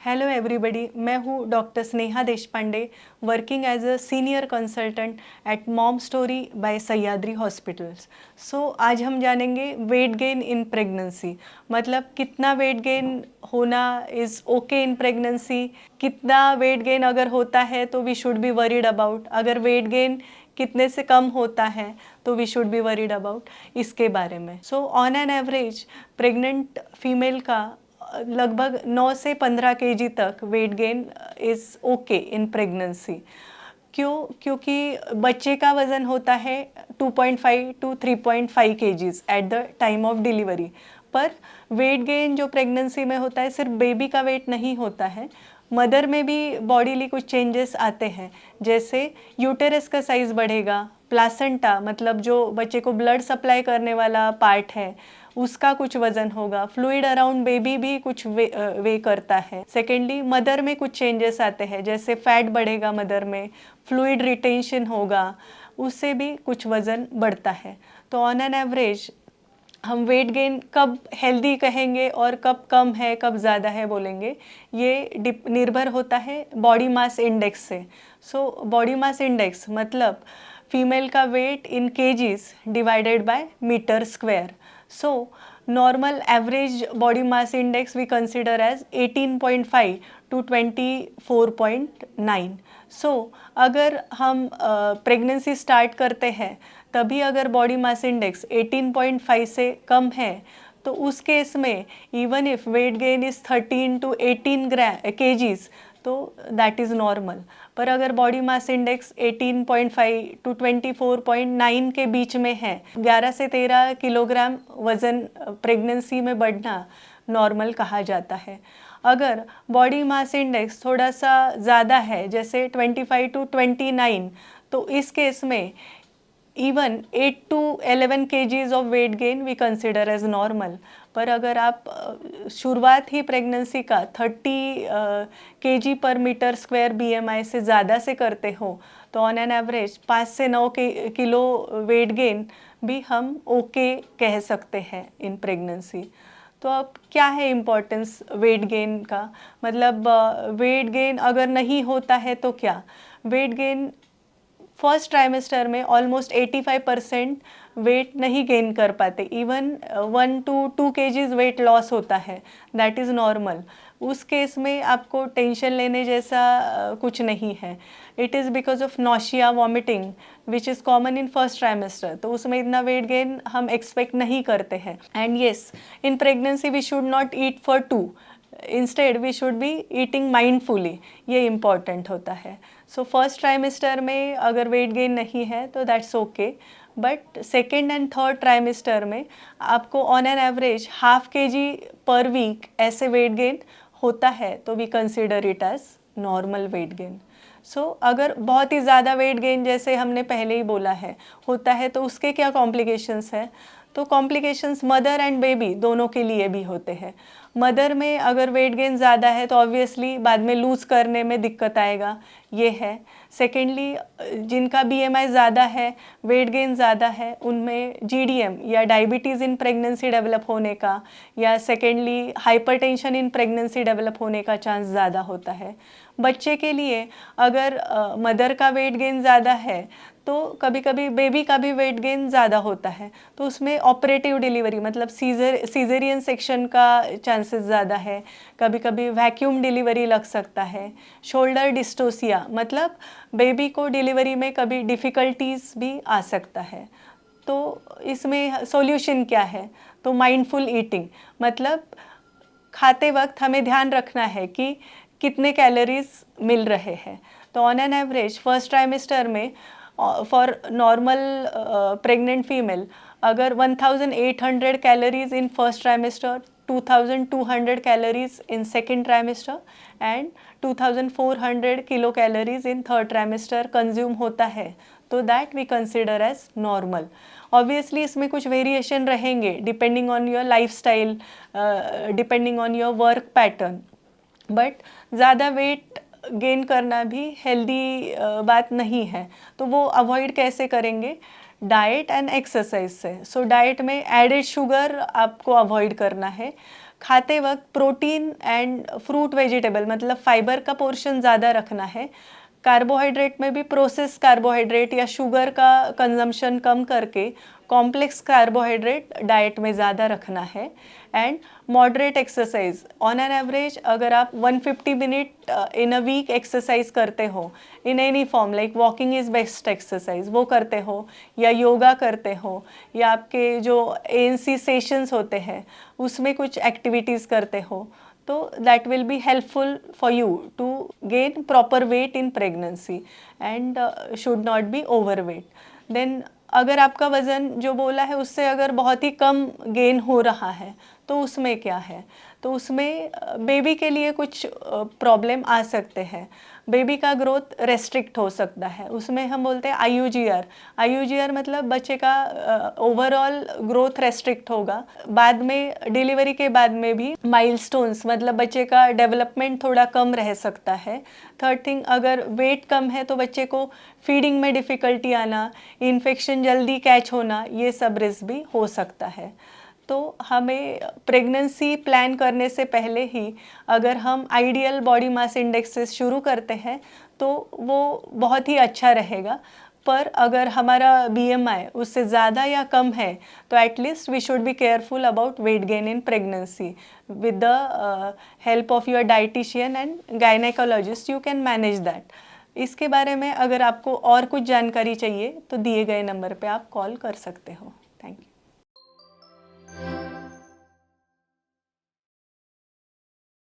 Hello everybody, मैं हूँ doctor Sneha Deshpande, working as a senior consultant at Mom Story by Sahyadri hospitals. आज हम जानेंगे वेट गेन इन प्रेगनेंसी। मतलब कितना वेट गेन होना इज़ ओके इन प्रेगनेंसी, कितना वेट गेन अगर होता है तो we should be worried about, अगर वेट गेन कितने से कम होता है तो we should be worried about, इसके बारे में। On an average pregnant female का लगभग 9 से 15 केजी तक weight gain is okay in pregnancy. क्योंकि बच्चे का वज़न होता है 2.5 to 3.5 KGs at the time of delivery. पर वेट गेन जो प्रेगनेंसी में होता है सिर्फ बेबी का वेट नहीं होता है, मदर में भी बॉडीली कुछ चेंजेस आते हैं। जैसे यूटेरस का साइज़ बढ़ेगा, प्लासेंटा मतलब जो बच्चे को ब्लड सप्लाई करने वाला पार्ट है उसका कुछ वज़न होगा, फ्लूइड अराउंड बेबी भी कुछ वे करता है। सेकेंडली मदर में कुछ चेंजेस आते हैं, जैसे फैट बढ़ेगा मदर में, फ्लूइड रिटेंशन होगा, उससे भी कुछ वज़न बढ़ता है। तो ऑन एन एवरेज हम वेट गेन कब हेल्दी कहेंगे और कब कम है कब ज़्यादा है बोलेंगे, ये निर्भर होता है बॉडी मास इंडेक्स से। बॉडी मास इंडेक्स मतलब फीमेल का weight in KGs divided by metre square. Normal average body mass index we consider as 18.5 to 24.9। अगर हम प्रेगनेंसी स्टार्ट करते हैं तभी अगर बॉडी मास इंडेक्स 18.5 से कम है तो उस केस में even if weight gain is 13 to 18 KGs तो दैट इज़ नॉर्मल। पर अगर बॉडी मास इंडेक्स 18.5 टू 24.9 के बीच में है, 11 से 13 किलोग्राम वज़न प्रेगनेंसी में बढ़ना नॉर्मल कहा जाता है। अगर बॉडी मास इंडेक्स थोड़ा सा ज़्यादा है, जैसे 25 टू 29, तो इस केस में even 8 to 11 KGs of weight gain we consider as normal. पर अगर आप शुरुआत ही प्रेगनेंसी का 30 केजी पर मीटर स्क्वायर बीएमआई से ज़्यादा से करते हो तो ऑन एन एवरेज 5 से 9 किलो वेट गेन भी हम ओके कह सकते हैं इन प्रेगनेंसी। तो अब क्या है इम्पोर्टेंस वेट गेन का? मतलब वेट गेन अगर नहीं होता है तो क्या? वेट गेन फर्स्ट ट्राइमेस्टर में ऑलमोस्ट 85% वेट नहीं गेन कर पाते, even 1 to 2 KGs weight loss होता है, दैट इज़ नॉर्मल। उस केस में आपको टेंशन लेने जैसा कुछ नहीं है। It is because of nausea vomiting which is common in first trimester, तो उसमें इतना वेट गेन हम एक्सपेक्ट नहीं करते हैं। And yes, in pregnancy we should not eat for 2, instead we should be eating mindfully, ये इम्पॉर्टेंट होता है। फर्स्ट ट्राइमेस्टर में अगर वेट गेन नहीं है तो that's okay, but second and third trimester में आपको on an average ½ KG per week ऐसे वेट गेन होता है तो we consider it as normal weight gain. अगर बहुत ही ज़्यादा वेट गेन जैसे हमने पहले ही बोला है होता है तो उसके क्या कॉम्प्लिकेशंस है? तो कॉम्प्लिकेशंस मदर एंड बेबी दोनों के लिए भी होते हैं। मदर में अगर वेट गेन ज़्यादा है तो ऑब्वियसली बाद में लूज़ करने में दिक्कत आएगा, ये है। सेकेंडली जिनका बीएमआई ज़्यादा है, वेट गेन ज़्यादा है, उनमें जीडीएम या डायबिटीज़ इन प्रेगनेंसी डेवलप होने का या secondly hypertension in pregnancy develop होने का चांस ज़्यादा होता है। बच्चे के लिए अगर मदर का वेट गेन ज़्यादा है तो कभी कभी बेबी का भी वेट गेन ज़्यादा होता है, तो उसमें ऑपरेटिव डिलीवरी मतलब सीजरियन सेक्शन का चांसेस ज़्यादा है। कभी कभी वैक्यूम डिलीवरी लग सकता है। शोल्डर डिस्टोसिया मतलब बेबी को डिलीवरी में कभी डिफ़िकल्टीज भी आ सकता है। तो इसमें सॉल्यूशन क्या है? तो माइंडफुल ईटिंग मतलब खाते वक्त हमें ध्यान रखना है कि कितने कैलोरीज मिल रहे हैं। तो on an average first trimester में फॉर नॉर्मल प्रेग्नेंट फीमेल अगर 1800 calories in first trimester, 2200 calories in second trimester and 2400 kilo calories in third trimester consume होता है तो that we consider as normal. Obviously इसमें कुछ वेरिएशन रहेंगे depending on your lifestyle, depending on your work pattern, but ज़्यादा weight gain करना भी healthy बात नहीं है। तो वो अवॉइड कैसे करेंगे? डाइट एंड एक्सरसाइज से। डाइट में एडेड शुगर आपको अवॉइड करना है। खाते वक्त प्रोटीन एंड फ्रूट वेजिटेबल मतलब फाइबर का पोर्शन ज़्यादा रखना है। कार्बोहाइड्रेट में भी प्रोसेस कार्बोहाइड्रेट या शुगर का कंजम्पशन कम करके कॉम्प्लेक्स कार्बोहाइड्रेट डाइट में ज़्यादा रखना है। And moderate exercise, on an average अगर आप 150 minute in a week exercise करते हो in any form, like walking is best exercise, वो करते हो या योगा करते हो या आपके जो ANC सेशंस होते हैं उसमें कुछ एक्टिविटीज़ करते हो, तो that will be helpful for you to gain proper weight in pregnancy and should not be over weight. Then अगर आपका वज़न जो बोला है उससे अगर बहुत ही कम गेन हो रहा है तो उसमें क्या है, तो उसमें बेबी के लिए कुछ प्रॉब्लम आ सकते हैं। बेबी का ग्रोथ रेस्ट्रिक्ट हो सकता है, उसमें हम बोलते हैं IUGR मतलब बच्चे का ओवरऑल ग्रोथ रेस्ट्रिक्ट होगा। बाद में डिलीवरी के बाद में भी माइलस्टोन्स मतलब बच्चे का डेवलपमेंट थोड़ा कम रह सकता है। थर्ड थिंग, अगर वेट कम है तो बच्चे को फीडिंग में डिफ़िकल्टी आना, इन्फेक्शन जल्दी कैच होना, ये सब रिस्क भी हो सकता है। तो हमें प्रेगनेंसी प्लान करने से पहले ही अगर हम आइडियल बॉडी मास इंडेक्स से शुरू करते हैं तो वो बहुत ही अच्छा रहेगा। पर अगर हमारा BMI उससे ज़्यादा या कम है तो at least we should be careful about weight gain in pregnancy. With the help of your dietitian and gynaecologist you can manage that. इसके बारे में अगर आपको और कुछ जानकारी चाहिए तो दिए गए नंबर पे आप कॉल कर सकते हो। Thank you.